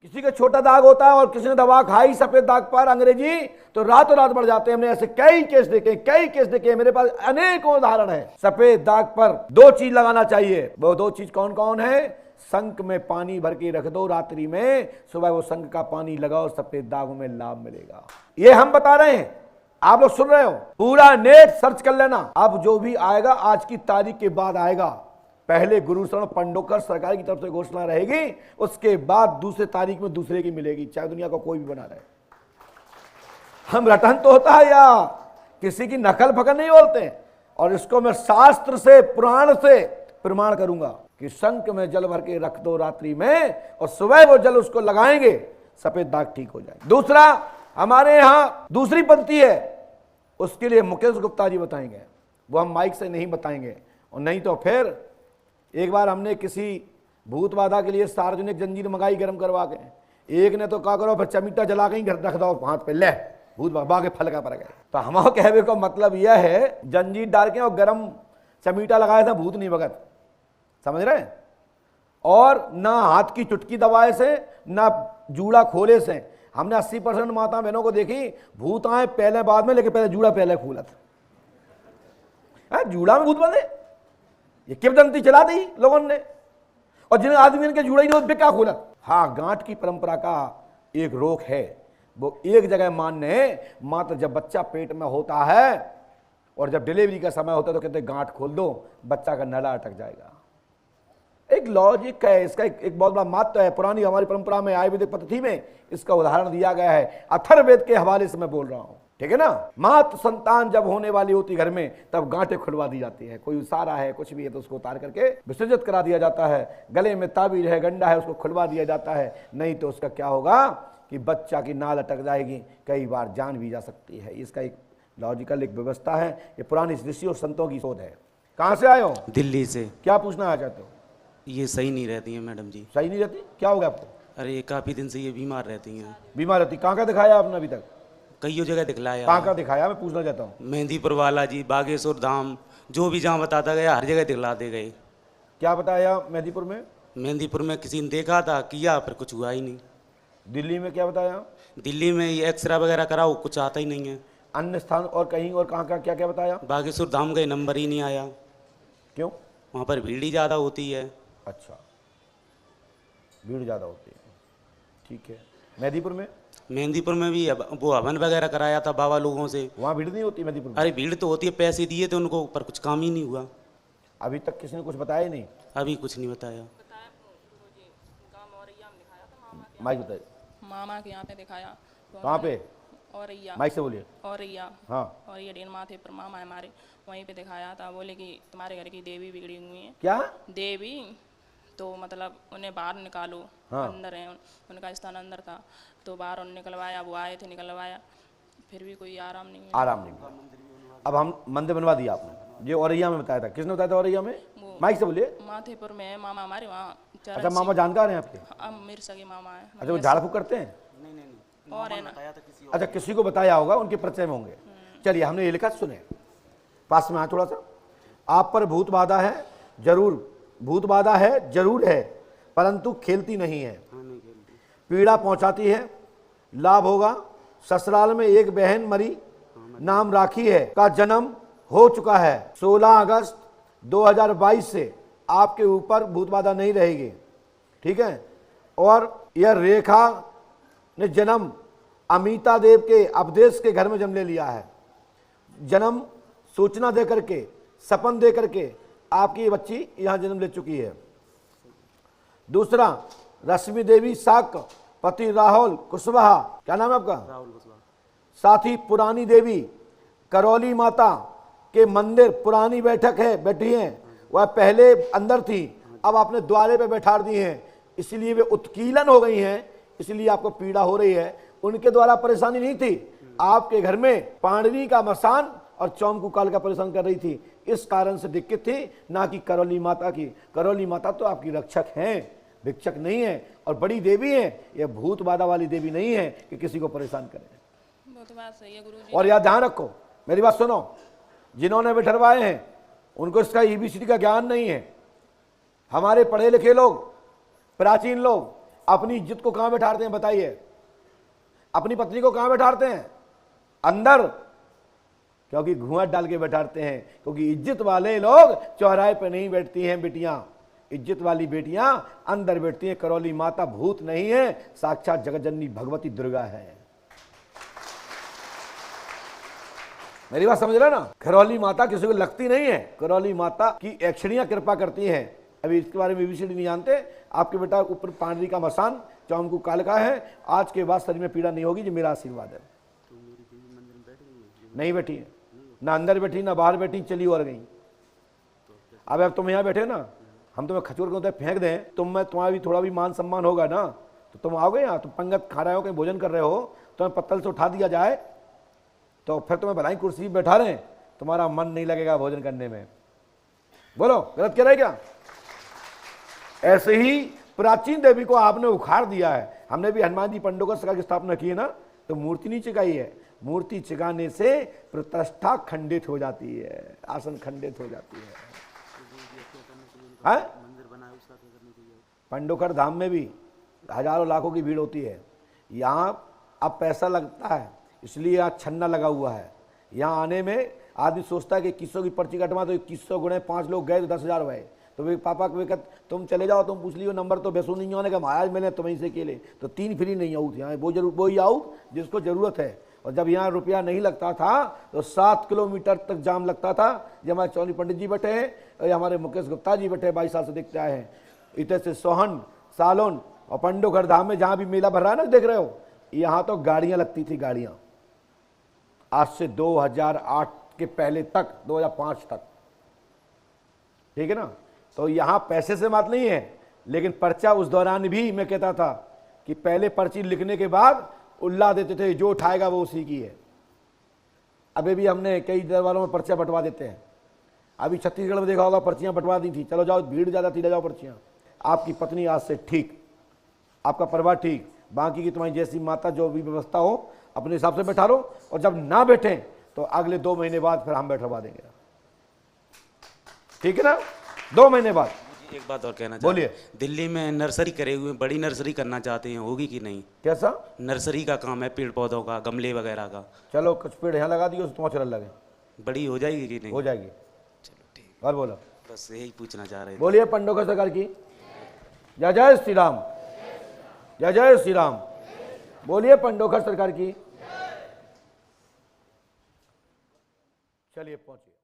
किसी का छोटा दाग होता है और किसी ने दवा खाई सफेद दाग पर अंग्रेजी तो रातों रात बढ़ जाते हैं। हमने ऐसे कई केस देखे, मेरे पास अनेकों उदाहरण है। सफेद दाग पर 2 चीज लगाना चाहिए। वो 2 चीज कौन कौन है? शंख में पानी भर के रख दो रात्रि में, सुबह वो शंख का पानी लगाओ, सफेद दागों में लाभ मिलेगा। ये हम बता रहे हैं, आप लोग सुन रहे हो, पूरा नेट सर्च कर लेना। अब जो भी आएगा आज की तारीख के बाद आएगा। पहले गुरुशरण पंडोकर सरकार की तरफ से घोषणा रहेगी, उसके बाद दूसरे तारीख में दूसरे की मिलेगी, चाहे दुनिया का कोई भी बना रहे। हम रटन तो होता है या किसी की नकल फकल नहीं बोलते। और इसको मैं शास्त्र से पुराण से प्रमाण करूंगा कि शंख में जल भर के रख दो रात्रि में और सुबह वो जल उसको लगाएंगे, सफेद दाग ठीक हो जाए। दूसरा, हमारे यहां दूसरी पंक्ति है, उसके लिए मुकेश गुप्ता जी बताएंगे, वो हम माइक से नहीं बताएंगे। और नहीं तो फिर एक बार हमने किसी भूत बाधा के लिए सार्वजनिक जंजीर मंगाई गर्म करवा के, एक ने तो क्या करो फिर चमीटा जला के ही घर रख दो हाथ पे, ले भूत बाबा के फल का पड़ गए। तो हमारे कहने का मतलब यह है, जंजीर डाल के और गर्म चमीटा लगाया था, भूत नहीं भगत, समझ रहे हैं। और ना हाथ की चुटकी दबाए से, ना जूड़ा खोले से। हमने 80% माता बहनों को देखी, भूत आए पहले बाद में, लेकिन पहले जूड़ा पहले खोला था। जूड़ा में भूत बंधे, ये किंवदंती चला दी लोगों ने। और जिन आदमी के जुड़ा ही नहीं, क्या खोला। हाँ, गांठ की परंपरा का एक रोक है, वो एक जगह मान्य है, मात्र जब बच्चा पेट में होता है और जब डिलीवरी का समय होता है तो कहते गांठ खोल दो, बच्चा का नला अटक जाएगा। एक लॉजिक है इसका, एक बहुत बड़ा महत्व है। पुरानी हमारी परंपरा में, आयुर्वेदिक पद्धति में इसका उदाहरण दिया गया है। अथर्ववेद के हवाले से मैं बोल रहा हूं, ठीक है ना। मात्र संतान जब होने वाली होती घर में, तब गांठें खुलवा दी जाती है। कोई उसारा है, कुछ भी है, तो उसको उतार करके विसर्जित करा दिया जाता है। गले में ताबीज है, गंडा है, उसको खुलवा दिया जाता है। नहीं तो उसका क्या होगा कि बच्चा की नाल अटक जाएगी, कई बार जान भी जा सकती है। इसका एक लॉजिकल एक व्यवस्था है। ये पुरानी ऋषि और संतों की शोध है। कहाँ से आए हो? दिल्ली से। क्या पूछना आ चाहते हो? ये सही नहीं रहती हैं मैडम जी। सही नहीं रहती? क्या हो गया आपको? अरे काफ़ी दिन से ये बीमार रहती हैं। बीमार रहती? कहाँ का दिखाया आपने अभी तक? कई जगह दिखलाया। कहाँ का दिखाया, मैं पूछना चाहता हूँ। मेहंदीपुर वाला जी, बागेश्वर धाम, जो भी जहाँ बताता गया हर जगह दिखला दे गए। क्या बताया मेहंदीपुर में? मेहंदीपुर में किसी ने देखा था, किया, फिर कुछ हुआ ही नहीं। दिल्ली में क्या बताया? दिल्ली में ये एक्सरे वगैरह कराओ, कुछ आता ही नहीं है। अन्य स्थान और कहीं और कहाँ का क्या क्या बताया? बागेश्वर धाम गए, नंबर ही नहीं आया। क्यों? वहाँ पर भीड़ ही ज़्यादा होती है। अच्छा, भीड़ ज़्यादा होती है, ठीक है। मेहंदीपुर में? मेहंदीपुर में भी वो हवन वगैरह कराया था बाबा लोगों से। वहाँ भीड़ नहीं होती मेहंदीपुर में? अरे भीड़ तो होती है, पैसे दिए थे उनको, पर कुछ काम ही नहीं हुआ। अभी तक किसी ने कुछ बताया ही नहीं? अभी कुछ नहीं बताया। माइक बताइए। मामा के यहाँ पे दिखाया। तो कहाँ पे? औरैया। माइक से बोलिए। औरैया। हाँ। और ये डेन माथे पर मामा है हमारे, वहीं पे दिखाया था। बोले कि तुम्हारे घर की देवी बिगड़ी हुई है। क्या देवी? तो मतलब उन्हें बाहर निकालो। हाँ। अंदर है, उनका स्थान अंदर था, तो बाहर उन्हें निकलवाया। वो आए थे, निकलवाया, फिर भी कोई आराम नहीं मिला। आराम नहीं मिला। अब हम मंदिर बनवा दिया आपने, ये औरैया में बताया था। किसने बताया था औरैया में? माइक से बोलिए। माथेपुर में है मामा हमारे, वहाँ। अच्छा, मामा जानकार हैं आपके? अब मेरे सगे मामा है। अच्छा, वो झाड़ फूक करते हैं? और है ना। अच्छा, किसी को बताया होगा, उनके परिचय में होंगे। चलिए, हमने ये लिखा, सुने पास में। थोड़ा सा, आप पर भूत बाधा है, जरूर भूत बाधा है, जरूर है, परंतु खेलती नहीं है, पीड़ा पहुंचाती है, लाभ होगा। ससुराल में एक बहन मरी, नाम राखी है, का जन्म हो चुका है। 16 अगस्त 2022 से आपके ऊपर भूत बाधा नहीं रहेगी, ठीक है। और यह रेखा ने जन्म अमिता देव के अपदेश के घर में जन्म ले लिया है। जन्म सूचना दे करके, सपन दे करके आपकी ये बच्ची यहां जन्म ले चुकी है। दूसरा, रश्मि देवी साक, पति राहुल कुशवाहा, क्या नाम है आपका? राहुल कुशवाहा। साथी पुरानी देवी, करौली माता के मंदिर, पुरानी बैठक है, बैठी हैं। वह पहले अंदर थी, अब आपने द्वारे पे बैठा दी हैं, इसलिए वे उत्कीलन हो गई हैं, इसलिए आपको पीड़ा हो रही है। उनके द्वारा परेशानी नहीं थी, आपके घर में पांडवी का मसान और चौमकू काल का परेशान कर रही थी, इस कारण से दिक्कत थी, ना कि करौली माता की। करौली माता तो आपकी रक्षक हैं, भिक्षक नहीं है, और बड़ी देवी है। यह भूत बाधा वाली देवी नहीं है कि किसी को परेशान करे। तो बात सही है गुरुजी। और याद ध्यान रखो, मेरी बात सुनो, जिन्होंने बिठरवाए हैं उनको इसका EBCD का ज्ञान नहीं है। हमारे पढ़े लिखे लोग, प्राचीन लोग अपनी इज्जत को कहां बैठाते हैं बताइए? अपनी पत्नी को कहां बैठाते हैं? अंदर, क्योंकि घूंघट डाल के बैठाते हैं। क्योंकि इज्जत वाले लोग चौराहे पे नहीं बैठती हैं बेटियां, इज्जत वाली बेटियां अंदर बैठती हैं। करौली माता भूत नहीं है, साक्षात जगतजननी भगवती दुर्गा है। मेरी बात समझ रहे ना? करौली माता किसी को लगती नहीं है, करौली माता की एक्शड़ियां कृपा करती हैं। अभी इसके बारे में एबीसीडी नहीं जानते, आपके बेटा ऊपर पांडरी का मसान चौमकू काल का है, आज के बाद शरीर में पीड़ा नहीं होगी, जो मेरा आशीर्वाद है। नहीं बैठी है, ना अंदर बैठी ना बाहर बैठी, चली और गई। अब तुम यहाँ बैठे ना, हम तुम्हें खचूर के फेंक दें, तुम्हारा भी थोड़ा भी मान सम्मान होगा ना, तो तुम आओगे यहाँ, तुम पंगत खा रहे हो, कहीं भोजन कर रहे हो, तुम्हें पत्तल से उठा दिया जाए तो फिर तुम्हें भलाई कुर्सी बैठा रहे, तुम्हारा मन नहीं लगेगा भोजन करने में। बोलो गलत कह रहे क्या? ऐसे ही प्राचीन देवी को आपने उखाड़ दिया है। हमने भी हनुमान जी पंडों की स्थापना की है ना, तो मूर्ति नहीं चिकाई है। मूर्ति चिकाने से प्रतिष्ठा खंडित हो जाती है, आसन खंडित हो जाती है। पंडोकर धाम में भी हजारों लाखों की भीड़ होती है। यहाँ अब पैसा लगता है, इसलिए यहाँ छन्ना लगा हुआ है। यहाँ आने में आदमी सोचता है कि 2100 की पर्ची कटवा, तो 2100 गुणे 5 लोग गए तो 10,000 हुए। तो वे पापा को कहते तुम चले जाओ, तुम पूछ लियो नंबर, तो बेसू नहीं होने का महाराज मैंने तुम्हें से केले तो 3 फ्री नहीं आउट यहाँ, वो ही आउट जिसको जरूरत है। और जब यहाँ रुपया नहीं लगता था तो 7 किलोमीटर तक जाम लगता था। जब हमारे चौनी पंडित जी बैठे हैं और हमारे मुकेश गुप्ता जी बैठे 22 साल से देखते आए हैं, इतने से सोहन सालोन और पंडोकर धाम में जहाँ भी मेला भर रहा है ना, देख रहे हो, यहाँ तो गाड़ियाँ लगती थी, गाड़ियाँ। आज से 2008 के पहले तक, 2005 तक, ठीक है ना। तो यहाँ पैसे से बात नहीं है, लेकिन पर्चा उस दौरान भी मैं कहता था कि पहले पर्ची लिखने के बाद उल्ला देते थे, जो उठाएगा वो उसी की है। अभी भी हमने कई दरबारों में पर्चा बंटवा देते हैं। अभी छत्तीसगढ़ में देखा होगा, पर्चियां बंटवा दी थी, चलो जाओ, भीड़ ज़्यादा थी, ले जाओ पर्चियां। आपकी पत्नी आज से ठीक, आपका परिवार ठीक, बाकी की तुम्हारी जैसी माता जो भी व्यवस्था हो अपने हिसाब से बैठा लो। और जब ना बैठे तो अगले 2 महीने बाद फिर हम बैठवा देंगे, ठीक है ना? 2 महीने बाद। एक बात और कहना बोलिए। दिल्ली में नर्सरी करे हुए, बड़ी नर्सरी करना चाहते हैं, होगी कि नहीं? कैसा? नर्सरी का काम है, पेड़ पौधों का, गमले वगैरह का। चलो कुछ पेड़ यहाँ लगा दिए, तुम्हारा चल लगे, बड़ी हो जाएगी कि नहीं? हो जाएगी। चलो ठीक, और बोलो। बस यही पूछना चाह रहे थे। बोलिए पंडोकर सरकार की जय जय श्री राम, जय जय श्री राम। बोलिए पंडोकर सरकार की। चलिए पहुंचिए।